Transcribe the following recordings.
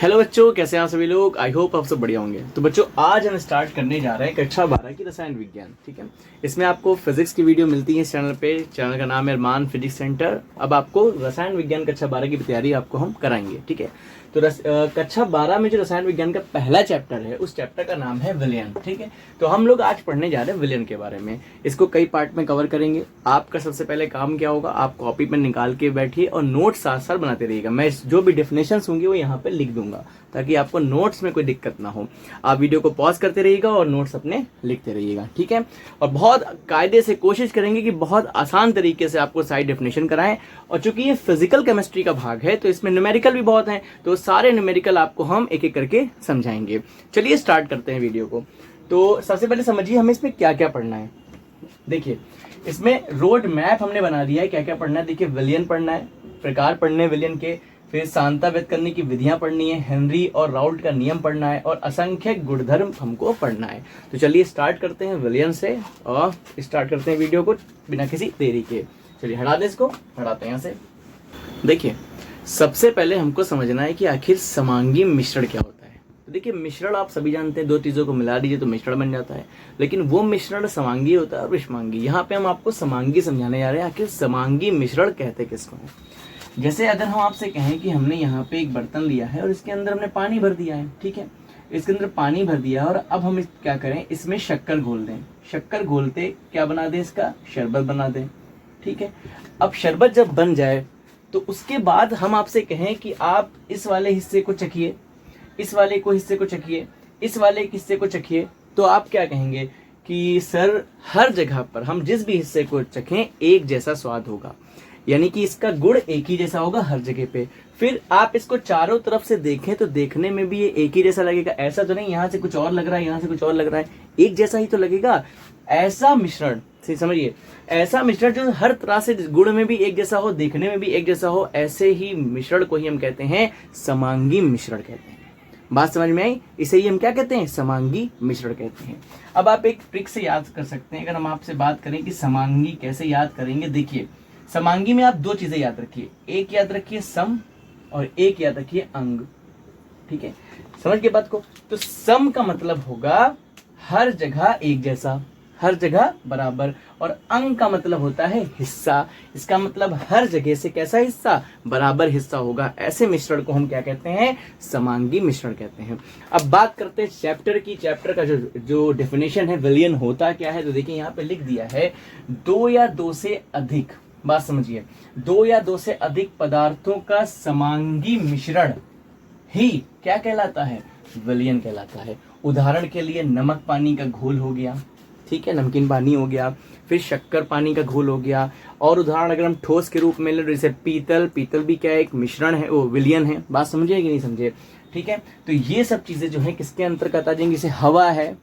Hello बच्चों, कैसे हैं आप सभी लोग। आई होप आप सब बढ़िया होंगे। तो बच्चों, आज हम स्टार्ट करने जा रहे हैं कक्षा 12 की रसायन विज्ञान। ठीक है, इसमें आपको फिजिक्स की वीडियो मिलती है इस चैनल पे। चैनल का नाम है अरमान फिजिक्स सेंटर। अब आपको रसायन विज्ञान कक्षा 12 की तैयारी आपको हम कराएंगे। ठीक है, तो कक्षा 12 में जो रसायन विज्ञान का पहला चैप्टर है, उस चैप्टर का नाम है विलयन। ठीक है, तो हम लोग आज पढ़ने जा रहे हैं विलयन के बारे में। इसको कई पार्ट में कवर करेंगे। आपका सबसे पहले काम क्या होगा, आप कॉपी पेन निकाल के बैठिए और नोट साथ साथ बनाते रहिएगा। मैं जो भी डेफिनेशंस होंगी वो यहाँ पे लिख दूंगा ताकि आपको नोट्स में कोई दिक्कत ना हो। आप वीडियो को पॉज करते रहिएगा और नोट्स अपने लिखते रहिएगा। ठीक है, और बहुत कायदे से कोशिश करेंगे कि बहुत आसान तरीके से आपको सारी डेफिनेशन कराएं। और चूंकि ये फिजिकल केमिस्ट्री का भाग है तो इसमें न्यूमेरिकल भी बहुत हैं, तो सारे न्यूमेरिकल आपको हम एक एक करके समझाएंगे। चलिए स्टार्ट करते हैं वीडियो को। तो सबसे पहले समझिए हमें इसमें क्या क्या पढ़ना है। देखिए, इसमें रोड मैप हमने बना दिया है क्या क्या पढ़ना है। देखिए, विलयन पढ़ना है, प्रकार पढ़ने हैं विलयन के, फिर सांता व्यक्त करने की विधियां पढ़नी है, हेनरी और राउल्ट का नियम पढ़ना है, और असंख्य गुणधर्म हमको पढ़ना है। तो चलिए स्टार्ट करते हैं विलयन से और स्टार्ट करते हैं वीडियो को बिना किसी देरी के। चलिए हटा दे, इसको हटाते हैं यहाँ से। देखिए, सबसे पहले हमको समझना है कि आखिर समांगी मिश्रण क्या होता है। तो देखिए, मिश्रण आप सभी जानते हैं, दो चीजों को मिला दीजिए तो मिश्रण बन जाता है। लेकिन वो मिश्रण समांगी होता है और विषमांगी। यहाँ पे हम आपको समांगी समझाने जा रहे हैं। आखिर समांगी मिश्रण कहते किसको हैं। जैसे अगर हम आपसे कहें कि हमने यहाँ पे एक बर्तन लिया है और इसके अंदर हमने पानी भर दिया है। ठीक है, इसके अंदर पानी भर दिया है और अब हम क्या करें, इसमें शक्कर घोल दें। शक्कर घोलते क्या बना दें, इसका शरबत बना दें। ठीक है, अब शरबत जब बन जाए तो उसके बाद हम आपसे कहें कि आप इस वाले हिस्से को चखिए, इस वाले को हिस्से को चखिए, इस वाले हिस्से को चखिए, तो आप क्या कहेंगे कि सर हर जगह पर हम जिस भी हिस्से को चखें एक जैसा स्वाद होगा, यानी कि इसका गुण एक ही जैसा होगा हर जगह पे। फिर आप इसको चारों तरफ से देखें तो देखने में भी ये एक ही जैसा लगेगा। ऐसा तो नहीं यहाँ से कुछ और लग रहा है, यहाँ से कुछ और लग रहा है, एक जैसा ही तो लगेगा। ऐसा मिश्रण से समझिए, ऐसा मिश्रण जो हर तरह से गुण में भी एक जैसा हो, देखने में भी एक जैसा हो, ऐसे ही मिश्रण को ही हम कहते हैं समांगी मिश्रण कहते हैं। बात समझ में आई? इसे ही हम क्या कहते हैं, समांगी मिश्रण कहते हैं। अब आप एक ट्रिक से याद कर सकते हैं। अगर हम आपसे बात करें कि समांगी कैसे याद करेंगे, देखिए समांगी में आप दो चीजें याद रखिए, एक याद रखिए सम और एक याद रखिए अंग। ठीक है, समझ के बात को। तो सम का मतलब होगा हर जगह एक जैसा, हर जगह बराबर, और अंग का मतलब होता है हिस्सा। इसका मतलब हर जगह से कैसा हिस्सा, बराबर हिस्सा होगा। ऐसे मिश्रण को हम क्या कहते हैं, समांगी मिश्रण कहते हैं। अब बात करते हैं चैप्टर की। चैप्टर का जो डेफिनेशन है विलयन होता क्या है, तो देखिए यहाँ पे लिख दिया है, दो या दो से अधिक, बात समझिए, दो या दो से अधिक पदार्थों का समांगी मिश्रण ही क्या कहलाता है, विलयन कहलाता है। उदाहरण के लिए नमक पानी का घोल हो गया, ठीक है, नमकीन पानी हो गया, फिर शक्कर पानी का घोल हो गया। और उदाहरण अगर हम ठोस के रूप में ले, जैसे पीतल, पीतल भी क्या है, एक मिश्रण है, वो विलयन है। बात समझिए कि नहीं समझे। ठीक है, तो ये सब चीजें जो है किसके अंतर्गत आ जाएंगी। जैसे हवा है,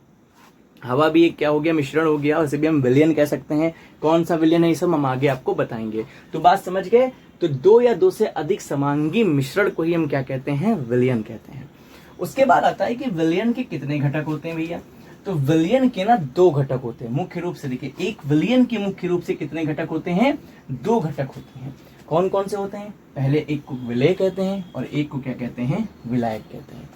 हवा भी एक क्या हो गया, मिश्रण हो गया, उसे भी हम विलयन कह सकते हैं। कौन सा विलयन है ये सब हम आगे आपको बताएंगे। तो बात समझ गए। तो दो या दो से अधिक समांगी मिश्रण को ही हम क्या कहते हैं, विलयन कहते हैं। उसके बाद आता है कि विलयन के कितने घटक होते हैं भैया। तो विलयन के ना दो घटक होते हैं मुख्य रूप से। देखिए, एक विलयन के मुख्य रूप से कितने घटक होते हैं, दो घटक होते हैं। कौन कौन से होते हैं, पहले एक को विलय कहते हैं और एक को क्या कहते हैं, विलायक कहते हैं।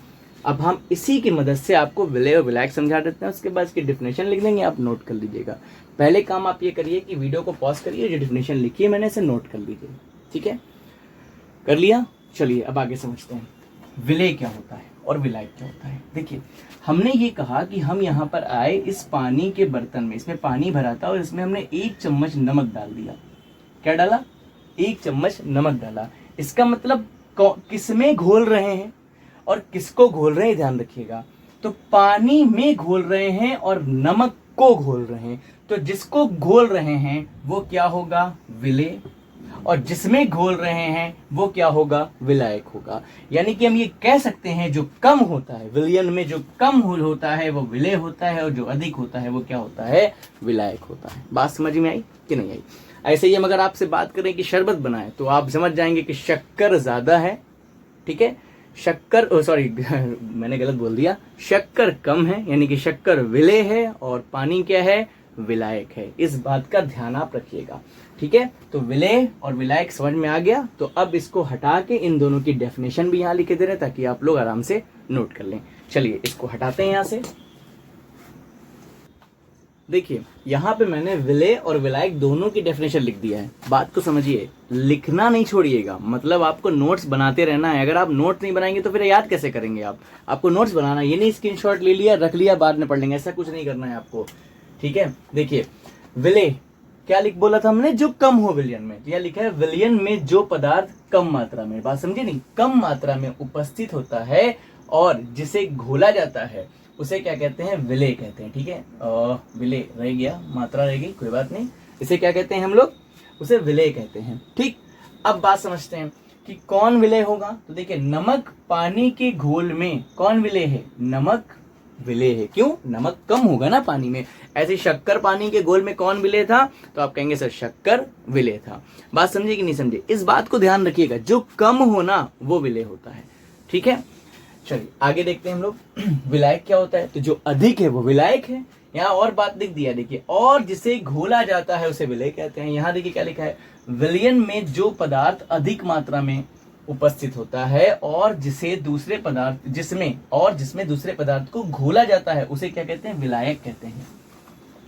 अब हम इसी की मदद से आपको विलय और विलायक समझा देते हैं। उसके बाद इसकी डिफिनेशन लिख देंगे, आप नोट कर लीजिएगा। पहले काम आप ये करिए कि वीडियो को पॉज करिए, जो डिफिनेशन लिखी है मैंने इसे नोट कर लीजिए। ठीक है, कर लिया। चलिए अब आगे समझते हैं विलय क्या होता है और विलायक क्या होता है। देखिए, हमने ये कहा कि हम यहाँ पर आए इस पानी के बर्तन में, इसमें पानी भरा था और इसमें हमने एक चम्मच नमक डाल दिया। क्या डाला, एक चम्मच नमक डाला। इसका मतलब किसमें घोल रहे हैं और किसको घोल रहे हैं, ध्यान रखिएगा। तो पानी में घोल रहे हैं और नमक को घोल रहे हैं। तो जिसको घोल रहे हैं वो क्या होगा, विलय, और जिसमें घोल रहे हैं वो क्या होगा, विलायक होगा। यानी कि हम ये कह सकते हैं जो कम होता है विलयन में, जो कम होता है वो विलय होता है, और जो अधिक होता है वो क्या होता है, विलायक होता है। बात समझ में आई कि नहीं आई। ऐसे ही हम अगर आपसे बात करें कि शरबत बनाए तो आप समझ जाएंगे कि शक्कर ज्यादा है। ठीक है, शक्कर सॉरी मैंने गलत बोल दिया, शक्कर कम है, यानी कि शक्कर विलय है और पानी क्या है, विलायक है। इस बात का ध्यान आप रखिएगा। ठीक है, तो विलेय और विलायक समझ में आ गया। तो अब इसको हटा के इन दोनों की डेफिनेशन भी यहाँ लिखे दे रहे हैं ताकि आप लोग आराम से नोट कर लें। चलिए इसको हटाते हैं यहाँ से। देखिए यहाँ पे मैंने विलेय और विलायक दोनों की डेफिनेशन लिख दिया है। बात को समझिए, लिखना नहीं छोड़िएगा, मतलब आपको नोट्स बनाते रहना है। अगर आप नोट्स नहीं बनाएंगे तो फिर याद कैसे करेंगे आप? आपको नोट्स बनाना, ये नहीं स्क्रीनशॉट ले लिया रख लिया बाद में पढ़ लेंगे, ऐसा कुछ नहीं करना है आपको, ठीक है। देखिए विलेय क्या लिख बोला था हमने, जो कम हो विलयन में, यह लिखा है विलयन में जो पदार्थ कम मात्रा में, बात समझे नहीं, कम मात्रा में उपस्थित होता है और जिसे घोला जाता है उसे क्या कहते हैं, विलेय कहते हैं, ठीक है। विलेय रह गया, मात्रा रह गई, कोई बात नहीं, इसे क्या कहते हैं हम लोग, उसे विलेय कहते हैं, ठीक। अब बात समझते हैं कि कौन विलेय होगा। तो देखिए नमक पानी के घोल में कौन विलेय है, नमक विलेय है। क्यों, नमक कम होगा ना पानी में। ऐसे शक्कर पानी के घोल में कौन विलेय था, तो आप कहेंगे सर शक्कर विलेय था। बात समझे कि नहीं समझे, इस बात को ध्यान रखिएगा, जो कम होना वो विलेय होता है, ठीक है। चलिए आगे देखते हैं हम लोग, विलायक क्या होता है, तो जो अधिक है वो विलायक है। यहाँ और बात लिख दिया, देखिए, और जिसे घोला जाता है उसे विलेय कहते हैं। यहाँ देखिए क्या लिखा है, विलयन में जो पदार्थ अधिक मात्रा में उपस्थित होता है और जिसमें दूसरे पदार्थ को घोला जाता है उसे क्या कहते हैं, विलायक कहते हैं।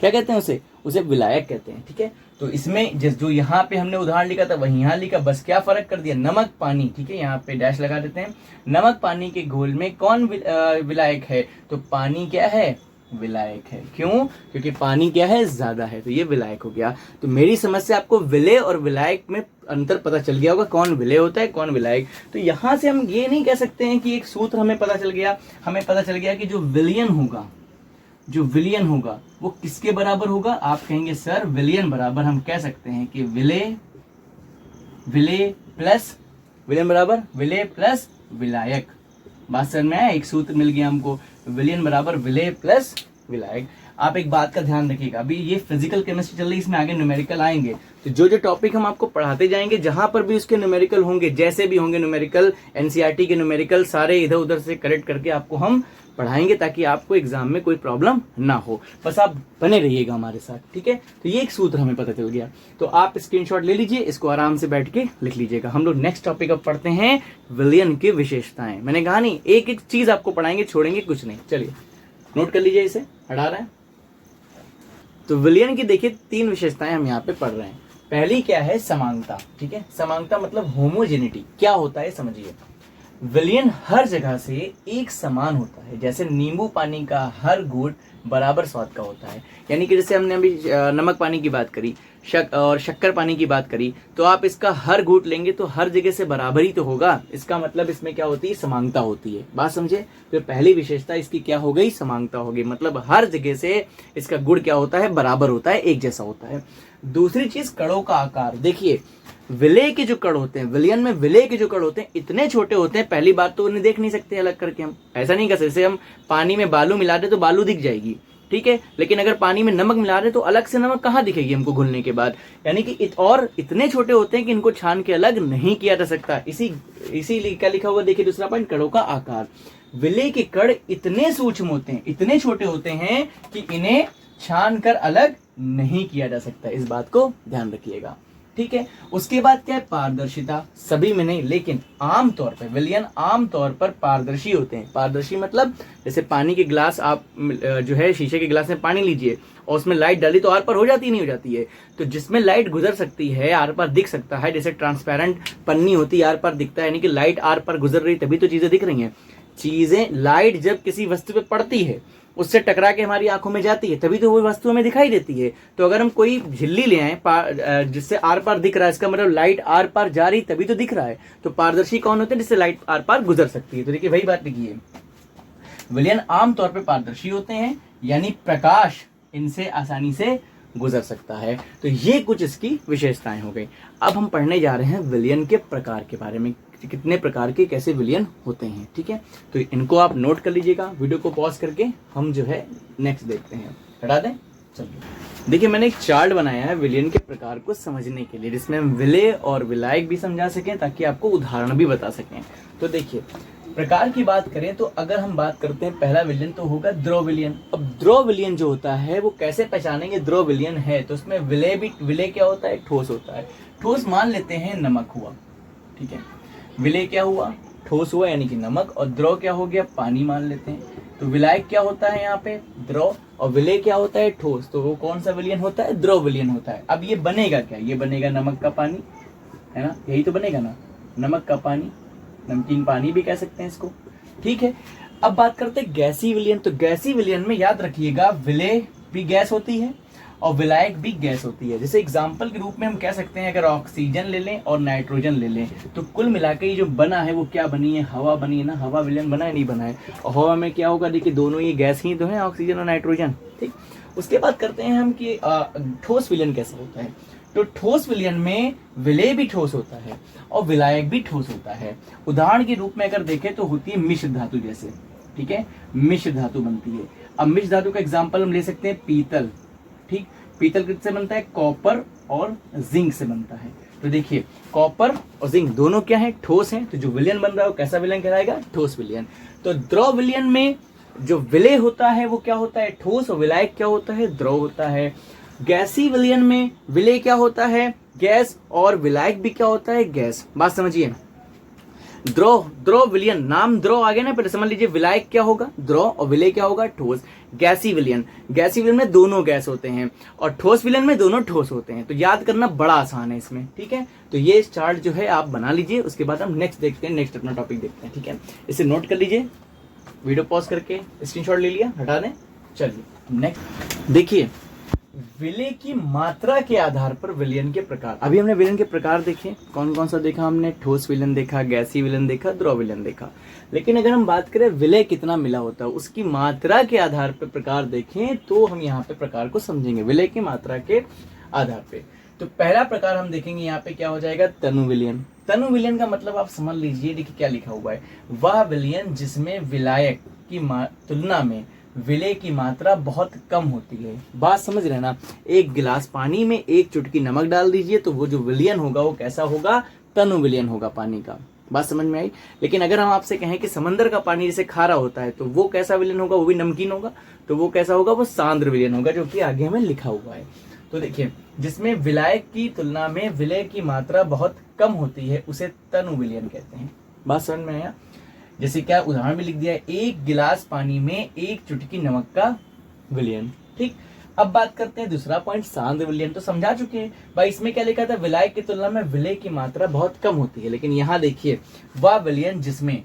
क्या कहते हैं उसे विलायक कहते हैं, ठीक है। तो इसमें जो यहाँ पे हमने उदाहरण लिखा था वही यहाँ लिखा, बस क्या फर्क कर दिया, नमक पानी, ठीक है, यहाँ पे डैश लगा देते हैं। नमक पानी के घोल में कौन विलायक है, तो पानी क्या है, विलायक है। क्यों, क्योंकि पानी क्या है, ज्यादा है, तो ये विलायक हो गया। तो मेरी समझ से आपको विलेय और विलायक में अंतर पता चल गया होगा, कौन विलेय होता है कौन विलायक। तो यहां से हम ये नहीं कह सकते हैं कि एक सूत्र हमें पता चल गया, हमें पता चल गया कि जो विलयन होगा वो किसके बराबर होगा। आप कहेंगे सर विलयन बराबर, हम कह सकते हैं कि विलेय प्लस विलयन बराबर विलेय प्लस विलायक। बात समझ में आया, एक सूत्र मिल गया हमको, विलयन बराबर विलेय प्लस विलायक। आप एक बात का ध्यान रखिएगा, अभी ये फिजिकल केमिस्ट्री चल रही है, इसमें आगे न्यूमेरिकल आएंगे, तो जो टॉपिक हम आपको पढ़ाते जाएंगे जहां पर भी उसके न्यूमेरिकल होंगे, जैसे भी होंगे न्यूमेरिकल, एनसीईआरटी के न्यूमेरिकल सारे इधर उधर से करेक्ट करके आपको हम पढ़ाएंगे ताकि आपको एग्जाम में कोई प्रॉब्लम ना हो। बस आप बने रहिएगा हमारे साथ, ठीक है। तो ये एक सूत्र हमें पता चल गया, तो आप स्क्रीनशॉट ले लीजिए, इसको आराम से बैठ के लिख लीजिएगा। हम लोग नेक्स्ट टॉपिक अब पढ़ते हैं विलयन की विशेषताएं। मैंने कहा नहीं, एक एक चीज आपको पढ़ाएंगे, छोड़ेंगे कुछ नहीं। चलिए नोट कर लीजिए, इसे हटा रहे हैं। तो विलयन की देखिए 3 विशेषताएं हम यहाँ पे पढ़ रहे हैं। पहली क्या है, समांगता, ठीक है। समांगता मतलब होमोजेनिटी, क्या होता है समझिए। विलयन हर जगह से एक समान होता है, जैसे नींबू पानी का हर घूंट बराबर स्वाद का होता है। यानी कि जैसे हमने अभी नमक पानी की बात करी और शक्कर पानी की बात करी, तो आप इसका हर घूंट लेंगे तो हर जगह से बराबर ही तो होगा। इसका मतलब इसमें क्या होती है, समांगता होती है। बात समझे, तो पहली विशेषता इसकी क्या हो गई, समांगता होगी, मतलब हर जगह से इसका गुण क्या होता है, बराबर होता है, एक जैसा होता है। दूसरी चीज, कणों का आकार। देखिए विलेय के जो कण होते हैं, विलयन में विलेय के जो कण होते हैं इतने छोटे होते हैं, पहली बात तो उन्हें देख नहीं सकते अलग करके, हम ऐसा नहीं कर सकते। जैसे हम पानी में बालू मिला दे तो बालू दिख जाएगी, ठीक है, लेकिन अगर पानी में नमक मिला रहे तो अलग से नमक कहाँ दिखेगी हमको घुलने के बाद। यानी कि और इतने छोटे होते हैं कि इनको छान के अलग नहीं किया जा सकता। इसीलिए क्या लिखा हुआ, देखिए दूसरा पॉइंट, कणों का आकार। विलेय के कण इतने सूक्ष्म होते हैं, इतने छोटे होते हैं कि इन्हें छान कर अलग नहीं किया जा सकता। इस बात को ध्यान रखिएगा, ठीक है। उसके बाद क्या है, पारदर्शिता। सभी में नहीं, लेकिन आमतौर पर विलयन आमतौर पर पारदर्शी होते हैं। पारदर्शी मतलब जैसे पानी के गिलास, आप जो है शीशे के गिलास में पानी लीजिए और उसमें लाइट डाली तो आर पार हो जाती नहीं हो जाती है। तो जिसमें लाइट गुजर सकती है, आर पार दिख सकता है, जैसे ट्रांसपेरेंट पन्नी होती है, आर पार दिखता है, यानी कि लाइट आर पार गुजर रही, तभी तो चीजें दिख रही हैं। चीजें, लाइट जब किसी वस्तु पे पड़ती है, उससे टकरा के हमारी आंखों में जाती है, तभी तो वो वस्तु हमें दिखाई देती है। तो अगर हम कोई झिल्ली ले आए जिससे आर पार दिख रहा है, इसका मतलब लाइट आर पार जा रही तभी तो दिख रहा है। तो पारदर्शी कौन होते हैं, जिससे लाइट आर पार गुजर सकती है। तो देखिए वही बात लिखी है, विलयन आमतौर पर पारदर्शी होते हैं, यानी प्रकाश इनसे आसानी से गुजर सकता है। तो ये कुछ इसकी विशेषताएं हो गई। अब हम पढ़ने जा रहे हैं विलयन के प्रकार के बारे में, कितने प्रकार के कैसे विलयन होते हैं, ठीक है। तो इनको आप नोट कर लीजिएगा, वीडियो को पॉज करके हम जो है नेक्स्ट देखते हैं। हटा दें, चलिए। देखिए मैंने एक चार्ट बनाया है विलयन के प्रकार को समझने के लिए, जिसमें हम विलेय और विलायक भी समझा सकें ताकि आपको उदाहरण भी बता सकें। तो देखिए प्रकार की बात करें तो अगर हम बात करते हैं पहला विलयन तो होगा द्रव विलयन। अब द्रव विलयन जो होता है वो कैसे पहचानेंगे द्रव विलयन है, तो उसमें विलय क्या होता है, ठोस होता है। ठोस मान लेते हैं नमक हुआ, ठीक है, विलय क्या हुआ, ठोस हुआ यानी कि नमक, और द्रव क्या हो गया, पानी मान लेते हैं। तो विलायक क्या होता है यहाँ पे, द्रव, और विलय क्या होता है, ठोस, तो वो कौन सा विलयन होता है, द्रव विलयन होता है। अब ये बनेगा क्या, ये बनेगा नमक का पानी, है ना, यही तो बनेगा ना, नमक का पानी, नमकीन पानी भी कह सकते हैं इसको, ठीक है। अब बात करते हैं गैसीय विलयन। तो गैसीय विलयन में याद रखिएगा विलय भी गैस होती है और विलायक भी गैस होती है। जैसे एग्जाम्पल के रूप में हम कह सकते हैं अगर ऑक्सीजन ले लें और नाइट्रोजन ले लें तो कुल मिलाकर ये जो बना है वो क्या बनी है, हवा बनी है ना, हवा विलयन बना है, नहीं बना है। और हवा में क्या होगा, देखिए दोनों ये गैस ही तो है, ऑक्सीजन और नाइट्रोजन, ठीक। उसके बाद करते हैं हम कि ठोस विलयन कैसा होता है। तो ठोस विलयन में विलय भी ठोस होता है और विलायक भी ठोस होता है। उदाहरण के रूप में अगर देखें तो होती है मिश्र धातु जैसे, ठीक है, मिश्र धातु बनती है। अब मिश्र धातु का एग्जाम्पल हम ले सकते हैं पीतल, ठीक, पीतल किससे बनता है, कॉपर और जिंक से बनता है। तो देखिए कॉपर और जिंक दोनों क्या है, ठोस हैं, तो जो विलयन बन रहा है वो कैसा विलयन कहलाएगा, ठोस विलयन। तो द्रव विलयन में जो विलय होता है वो क्या होता है, ठोस, और विलायक क्या होता है, द्रव होता है। गैसीय विलयन में विलय क्या होता है, गैस, और विलायक भी क्या होता है, गैस। बात समझिए, द्रव विलयन, नाम द्रव आ गया ना, पहले समझ लीजिए विलायक क्या होगा, द्रव, और विलय क्या होगा, ठोस। गैसीय विलयन में दोनों गैस होते हैं और ठोस विलयन में दोनों ठोस होते हैं। तो याद करना बड़ा आसान है इसमें, ठीक है। तो ये चार्ट जो है आप बना लीजिए, उसके बाद हम नेक्स्ट देखते हैं, नेक्स्ट अपना टॉपिक देखते हैं, ठीक है। इसे नोट कर लीजिए, वीडियो पॉज करके स्क्रीनशॉट ले लिया, हटा दें। चलिए नेक्स्ट देखिए, विलय की मात्रा के आधार पर विलयन के प्रकार। अभी हमने विलयन के प्रकार देखे, कौन कौन सा देखा हमने, ठोस विलयन देखा, गैसीय विलयन देखा, द्रव विलयन देखा। लेकिन अगर हम बात करें विलय कितना मिला होता है उसकी मात्रा के आधार पर प्रकार देखें तो हम यहाँ पे प्रकार को समझेंगे विलय की मात्रा के आधार पे। तो पहला प्रकार हम देखेंगे यहाँ पे क्या हो जाएगा, तनु विलयन। तनु विलयन का मतलब आप समझ लीजिए, देखिए क्या लिखा हुआ है, वह विलयन जिसमें विलायक की तुलना में विलय की मात्रा बहुत कम होती है। बात समझ रहे ना, एक गिलास पानी में एक चुटकी नमक डाल दीजिए तो वो जो विलयन होगा वो कैसा होगा, तनु विलयन होगा पानी का। बात समझ में आई। लेकिन अगर हम आपसे कहें कि समंदर का पानी जैसे खारा होता है तो वो कैसा विलयन होगा, वो भी नमकीन होगा, तो वो कैसा होगा, वो सांद्र विलयन होगा, जो कि आगे हमें लिखा हुआ है। तो देखिए, जिसमें विलायक की तुलना में विलय की मात्रा बहुत कम होती है उसे तनु विलयन कहते हैं। बात समझ में आया। जैसे क्या उदाहरण भी लिख दिया है, एक गिलास पानी में एक चुटकी नमक का विलयन, ठीक। अब बात करते हैं दूसरा पॉइंट, सांद्र विलयन। तो समझा चुके हैं भाई, इसमें क्या लिखा था, विलायक की तुलना में विलय की मात्रा बहुत कम होती है। लेकिन यहाँ देखिए, वह विलयन जिसमें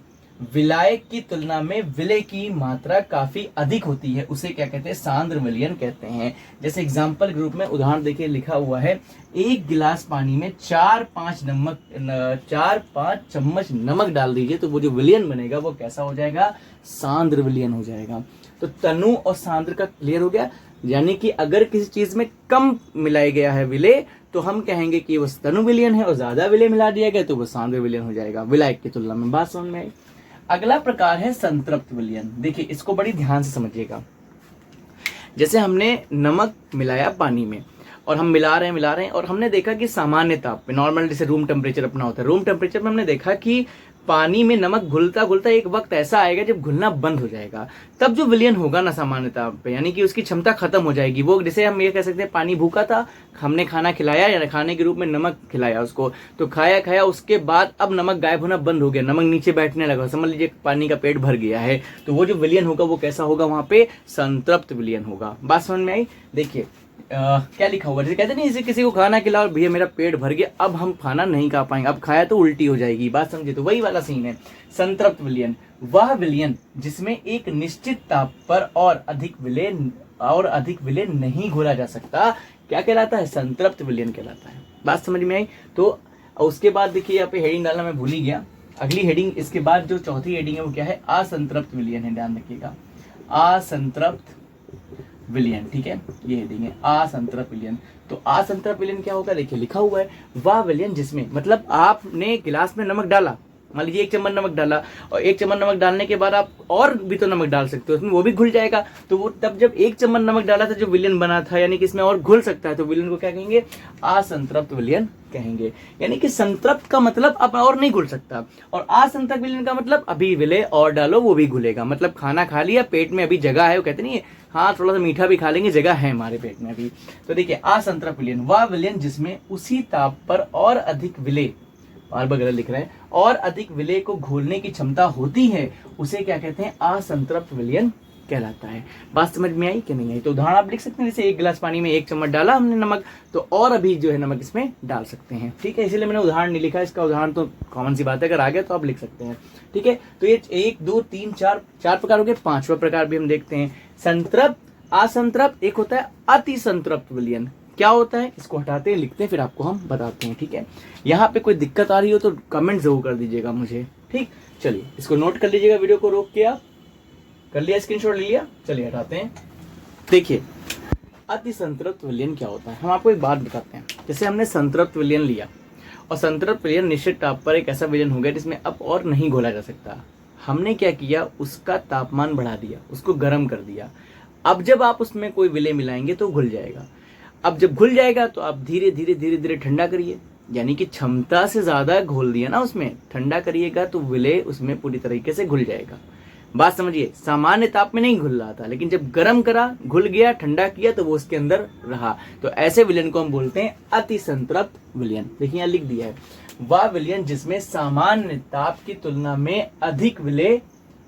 विलायक की तुलना में विलय की मात्रा काफी अधिक होती है उसे क्या कहते हैं, सांद्र विलयन कहते हैं। जैसे एग्जाम्पल के रूप में उदाहरण देखिए, लिखा हुआ है, एक गिलास पानी में 4-5 चम्मच नमक डाल दीजिए तो वो जो विलयन बनेगा वो कैसा हो जाएगा, सांद्र विलयन हो जाएगा। तो तनु और सांद्र का क्लियर हो गया। यानी कि अगर किसी चीज में कम मिलाया गया है विलय तो हम कहेंगे कि वो तनु विलयन है, और ज्यादा विलय मिला दिया गया तो वो सांद्र विलयन हो जाएगा विलायक की तुलना में। बात समझ में आई। अगला प्रकार है संतृप्त विलयन। देखिए इसको बड़ी ध्यान से समझिएगा। जैसे हमने नमक मिलाया पानी में और हम मिला रहे हैं और हमने देखा कि सामान्य ताप पे, नॉर्मल जैसे रूम टेम्परेचर अपना होता है, रूम टेम्परेचर में हमने देखा कि पानी में नमक घुलता घुलता एक वक्त ऐसा आएगा जब घुलना बंद हो जाएगा, तब जो विलयन होगा ना सामान्य ताप पे, यानी कि उसकी क्षमता खत्म हो जाएगी। वो जैसे हम ये कह सकते हैं, पानी भूखा था, हमने खाना खिलाया या खाने के रूप में नमक खिलाया उसको, तो खाया उसके बाद अब नमक गायब होना बंद हो गया, नमक नीचे बैठने लगा, समझ लीजिए पानी का पेट भर गया है, तो वो जो विलयन होगा वो कैसा होगा, वहां पे संतृप्त विलयन होगा। बात समझ में आई। देखिए क्या लिखा हुआ, जैसे कहते नहीं, जैसे किसी को खाना खिलाओ, भैया मेरा पेट भर गया, अब हम खाना नहीं खा पाएंगे, अब खाया तो उल्टी हो जाएगी। बात समझे, तो वही वाला सीन है। संतृप्त विलयन, वह विलयन जिसमें एक निश्चित ताप पर और अधिक विलय नहीं घोला जा सकता, क्या कहलाता है, संतृप्त विलयन कहलाता है। बात समझ में आई। तो उसके बाद देखिए, यहाँ पे हेडिंग डालना मैं भूल ही गया। अगली हेडिंग, इसके बाद जो चौथी हेडिंग है वो क्या है, असंतृप्त विलयन है, ध्यान रखिएगा, असंतृप्त विलयन, ठीक है, ये हेडिंग है, असंतृप्त विलयन। तो असंतृप्त विलयन क्या होगा, देखिए लिखा हुआ है, वह विलयन जिसमें, मतलब आपने गिलास में नमक डाला मान लीजिए 1 चम्मच नमक डाला, और 1 चम्मच नमक डालने के बाद आप और भी तो नमक डाल सकते हो उसमें, वो भी घुल जाएगा। तो वो तब जब 1 चम्मच नमक डाला था जो विलयन बना था, यानी कि इसमें और घुल सकता है, तो विलयन को क्या कहेंगे? असंतृप्त विलयन कहेंगे। यानी कि संतृप्त का मतलब अब और नहीं घुल सकता, और असंतृप्त विलयन का मतलब अभी विलय और डालो वो भी घुलेगा। मतलब खाना खा लिया, पेट में अभी जगह है, वो कहते नहीं है हाँ थोड़ा सा मीठा भी खा लेंगे, जगह है हमारे पेट में अभी। तो देखिए असंतृप्त विलयन वह विलयन जिसमें उसी ताप पर और अधिक विलय, बार बार गलत लिख रहे हैं, और अधिक विलय को घोलने की क्षमता होती है, उसे क्या कहते हैं? असंतृप्त विलयन कहलाता है। बात समझ में आई कि नहीं आई? तो उदाहरण आप लिख सकते हैं, जैसे 1 गिलास पानी में 1 चम्मच डाला हमने नमक, तो और अभी जो है नमक इसमें डाल सकते हैं। ठीक है, इसीलिए मैंने उदाहरण नहीं लिखा, इसका उदाहरण तो कॉमन सी बात है, अगर आ गया तो आप लिख सकते हैं। ठीक है, तो ये 1 2 3 4 प्रकार हो गए। 5वां प्रकार भी हम देखते हैं, संतृप्त, असंतृप्त, एक होता है अति संतृप्त विलयन। क्या होता है? इसको हटाते हैं, लिखते हैं, फिर आपको हम बताते हैं। ठीक है, यहाँ पे कोई दिक्कत आ रही हो तो कमेंट जरूर कर दीजिएगा मुझे। ठीक, चलिए इसको नोट कर लीजिएगा, वीडियो को रोक के आप कर लिया, स्क्रीनशॉट ले लिया। चलिए हटाते हैं। देखिए अति संतृप्त विलयन क्या होता है, हम आपको एक बात बताते हैं। जैसे हमने संतृप्त विलयन लिया, और संतृप्त विलयन निश्चित ताप पर एक ऐसा विलयन हो गया जिसमें अब और नहीं घोला जा सकता। हमने क्या किया? उसका तापमान बढ़ा दिया, उसको गर्म कर दिया। अब जब आप उसमें कोई विलय मिलाएंगे तो घुल जाएगा। अब जब घुल जाएगा तो आप धीरे धीरे धीरे धीरे ठंडा करिए, यानी कि क्षमता से ज्यादा घोल दिया ना उसमें, ठंडा करिएगा तो विलय उसमें पूरी तरीके से घुल जाएगा। बात समझिए, सामान्य ताप में नहीं घुल रहा था, लेकिन जब गर्म करा, घुल गया, ठंडा किया तो वो उसके अंदर रहा। तो ऐसे विलयन को हम बोलते हैं अति संतृप्त विलयन। देखिए यहाँ लिख दिया है, वह विलयन जिसमें सामान्य ताप की तुलना में अधिक विलय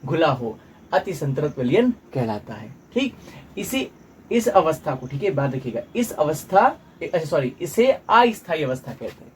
घुला हो, अति संतृप्त विलयन कहलाता है। ठीक, इस अवस्था को, ठीक है बात देखिएगा, इस अवस्था इसे अस्थायी अवस्था कहते हैं।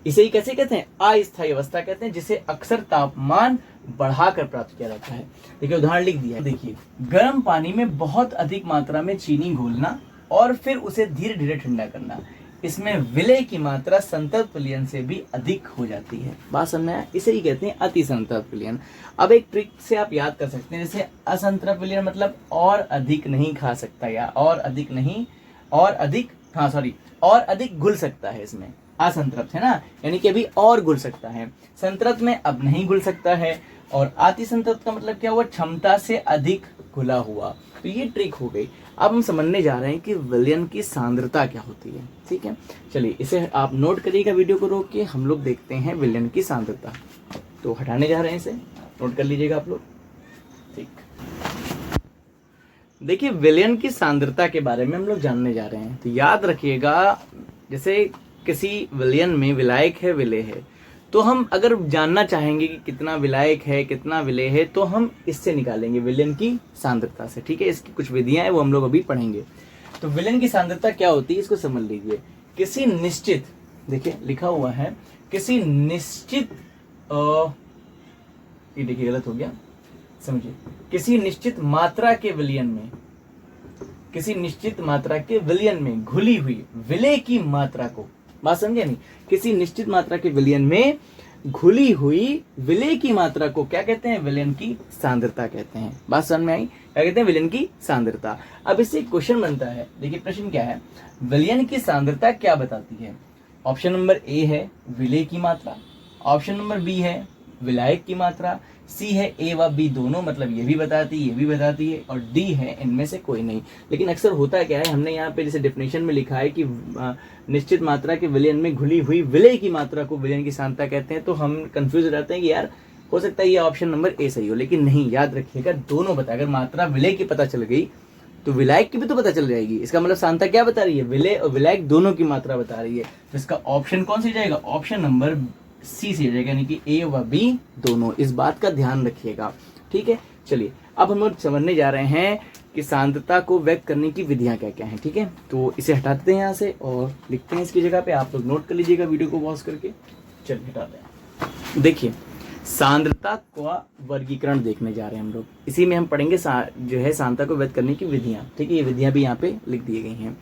इसे ही कैसे कहते हैं? अस्थायी अवस्था कहते हैं, जिसे अक्सर तापमान बढ़ाकर प्राप्त किया जाता है। देखिए उदाहरण लिख दिया है, देखिए गर्म पानी में बहुत अधिक मात्रा में चीनी घोलना और फिर उसे धीरे धीरे ठंडा करना, इसमें विलय की मात्रा संतृप्त विलयन से भी अधिक हो जाती है। बात समझ में आया? इसे ही कहते हैं अति संतृप्त विलयन। अब एक ट्रिक से आप याद कर सकते हैं, जैसे असंतृप्त विलयन मतलब और अधिक नहीं खा सकता, या और अधिक नहीं, और अधिक घुल सकता है। इसमें असंतृप्त है ना, यानी कि अभी और घुल सकता है, संतृप्त में अब नहीं घुल सकता है, और अति संतृप्त का मतलब क्या हुआ? क्षमता से अधिक घुला हुआ। तो ये ट्रिक हो गई। अब हम समझने जा रहे हैं कि विलयन की सांद्रता क्या होती है। ठीक है, चलिए इसे आप नोट करिएगा, वीडियो को रोक के हम लोग देखते हैं विलयन की सांद्रता। तो हटाने जा रहे हैं, इसे नोट कर लीजिएगा आप लोग। ठीक, देखिए विलयन की सांद्रता के बारे में हम लोग जानने जा रहे हैं। तो याद रखिएगा, जैसे किसी विलयन में विलायक है, विलय है, तो हम अगर जानना चाहेंगे कि कितना विलायक है, कितना विलय है, तो हम इससे निकालेंगे, विलयन की सांद्रता से। ठीक है, इसकी कुछ विधियां हैं, वो हम लोग अभी पढ़ेंगे। तो विलयन की सांद्रता क्या होती है, इसको समझ लीजिए। किसी निश्चित, देखिए लिखा हुआ है, किसी निश्चित ये देखिए गलत हो गया, समझिए, किसी निश्चित मात्रा के विलयन में, किसी निश्चित मात्रा के विलयन में घुली हुई विलय की मात्रा को, बात समझे नहीं, किसी निश्चित मात्रा के विलयन में घुली हुई विलय की मात्रा को क्या कहते हैं? विलयन की सांद्रता कहते हैं। बात समझ में आई? क्या कहते हैं? विलयन की सांद्रता। अब इससे क्वेश्चन बनता है, देखिए प्रश्न क्या है, विलयन की सांद्रता क्या बताती है? ऑप्शन नंबर ए है विलय की मात्रा, ऑप्शन नंबर बी है विलायक की मात्रा, सी है ए व बी दोनों, मतलब ये भी बताती है, ये भी बताती है, और डी है इनमें से कोई नहीं। लेकिन अक्सर होता है क्या है, हमने यहाँ पे जैसे डेफिनेशन में लिखा है कि निश्चित मात्रा के विलयन में घुली हुई विलय की मात्रा को विलयन की सांद्रता कहते हैं, तो हम कंफ्यूज हो जाते हैं कि यार हो सकता है ये ऑप्शन नंबर ए सही हो, लेकिन नहीं, याद रखिएगा दोनों बता, अगर मात्रा विलय की पता चल गई तो विलायक की भी तो पता चल जाएगी। इसका मतलब सांद्रता क्या बता रही है? विलय और विलायक दोनों की मात्रा बता रही है। तो इसका ऑप्शन कौन सी जाएगा? ऑप्शन नंबर सी से जाएगा, यानी कि ए व बी दोनों। इस बात का ध्यान रखिएगा। ठीक है, चलिए अब हम लोग समझने जा रहे हैं कि सांद्रता को व्यक्त करने की विधियां क्या क्या हैं। ठीक है, तो इसे हटाते हैं यहाँ से और लिखते हैं इसकी जगह पे, आप लोग नोट कर लीजिएगा वीडियो को पॉज करके। चलिए हटाते हैं। देखिए सांद्रता का वर्गीकरण देखने जा रहे हैं हम लोग, इसी में हम पढ़ेंगे जो है सांद्रता को व्यक्त करने की विधियां। ठीक है, ये विधियां भी यहाँ पे लिख दी गई हैं।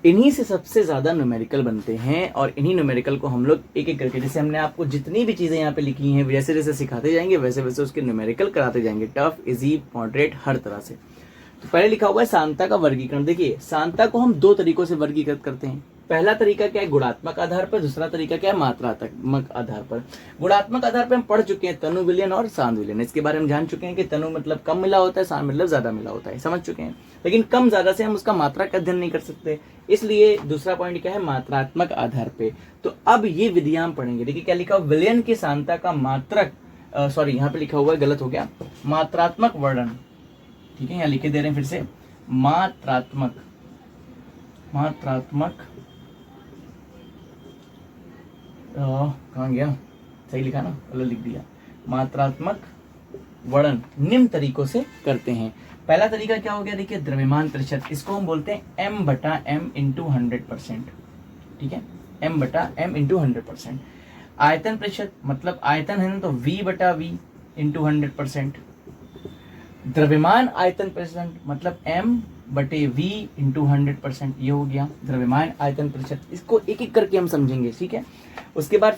इन्हीं से सबसे ज्यादा न्यूमेरिकल बनते हैं, और इन्हीं न्यूमेरिकल को हम लोग एक एक करके, जैसे हमने आपको जितनी भी चीजें यहाँ पे लिखी हैं जैसे जैसे सिखाते जाएंगे वैसे वैसे उसके न्यूमेरिकल कराते जाएंगे, टफ, इजी, मॉडरेट, हर तरह से। तो पहले लिखा हुआ है सांद्रता का वर्गीकरण। देखिए सांद्रता को हम दो तरीकों से वर्गीकृत करते हैं। पहला तरीका क्या है गुणात्मक आधार पर, दूसरा तरीका क्या है मात्रात्मक आधार पर। गुणात्मक आधार पर हम पढ़ चुके हैं तनु विलयन और सांध विलयन, इसके बारे में जान चुके हैं कि तनु मतलब कम मिला होता है, सांध मतलब ज्यादा मिला होता है, समझ चुके हैं। लेकिन कम ज्यादा से हम उसका मात्रा का अध्ययन नहीं कर सकते, इसलिए दूसरा पॉइंट क्या है मात्रात्मक आधार पे। तो अब ये विधियां हम पढ़ेंगे। देखिए क्या लिखा, विलयन की सांद्रता का मात्रक, सॉरी यहाँ पे लिखा हुआ है गलत हो गया, मात्रात्मक वर्णन, ठीक है, यहाँ लिखे दे रहे हैं फिर से, मात्रात्मक कहाँ गया, सही लिखा ना, गलत लिख दिया, मात्रात्मक वर्णन निम्न तरीकों से करते हैं। पहला तरीका क्या हो गया, देखिए द्रव्यमान प्रतिशत, इसको हम बोलते हैं m/m × 100%, ठीक है, m/m × 100%। आयतन प्रतिशत मतलब आयतन है ना, तो v/v × 100%। द्रव्यमान आयतन प्रतिशत मतलब m/v × 100%, ये हो गया द्रव्यमान आयतन प्रतिशत। इसको एक एक करके हम समझेंगे, ठीक है। उसके बाद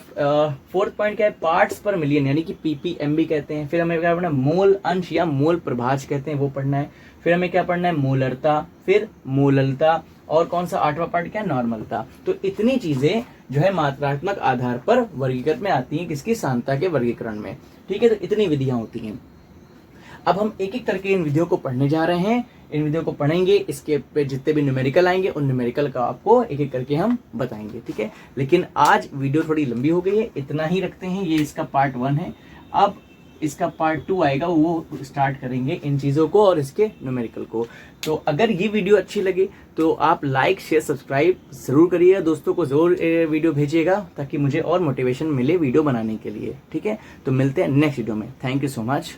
फोर्थ पॉइंट क्या है, पार्ट्स पर मिलियन यानी कि ppm भी कहते हैं। फिर हमें क्या पढ़ना है, मोल अंश या मोल प्रभाज कहते हैं, वो पढ़ना है। फिर हमें क्या पढ़ना है, मोलरता, फिर मोललता, और कौन सा आठवां पार्ट क्या है, नॉर्मलता। तो इतनी चीजें जो है मात्रात्मक आधार पर वर्गीकृत में आती हैं, किसकी, सांद्रता के वर्गीकरण में, ठीक है। तो इतनी विधियां होती हैं। अब हम एक एक करके इन विधियों को पढ़ने जा रहे हैं, इन विधियों को पढ़ेंगे, इसके पे जितने भी न्यूमेरिकल आएंगे उन न्यूमेरिकल का आपको एक एक करके हम बताएंगे, ठीक है। लेकिन आज वीडियो थोड़ी लंबी हो गई है, इतना ही रखते हैं, ये इसका पार्ट 1 है। अब इसका पार्ट 2 आएगा, वो स्टार्ट करेंगे इन चीज़ों को और इसके न्यूमेरिकल को। तो अगर ये वीडियो अच्छी लगे तो आप लाइक शेयर सब्सक्राइब ज़रूर करिएगा, दोस्तों को ज़रूर वीडियो भेजिएगा ताकि मुझे और मोटिवेशन मिले वीडियो बनाने के लिए, ठीक है। तो मिलते हैं नेक्स्ट वीडियो में, थैंक यू सो मच।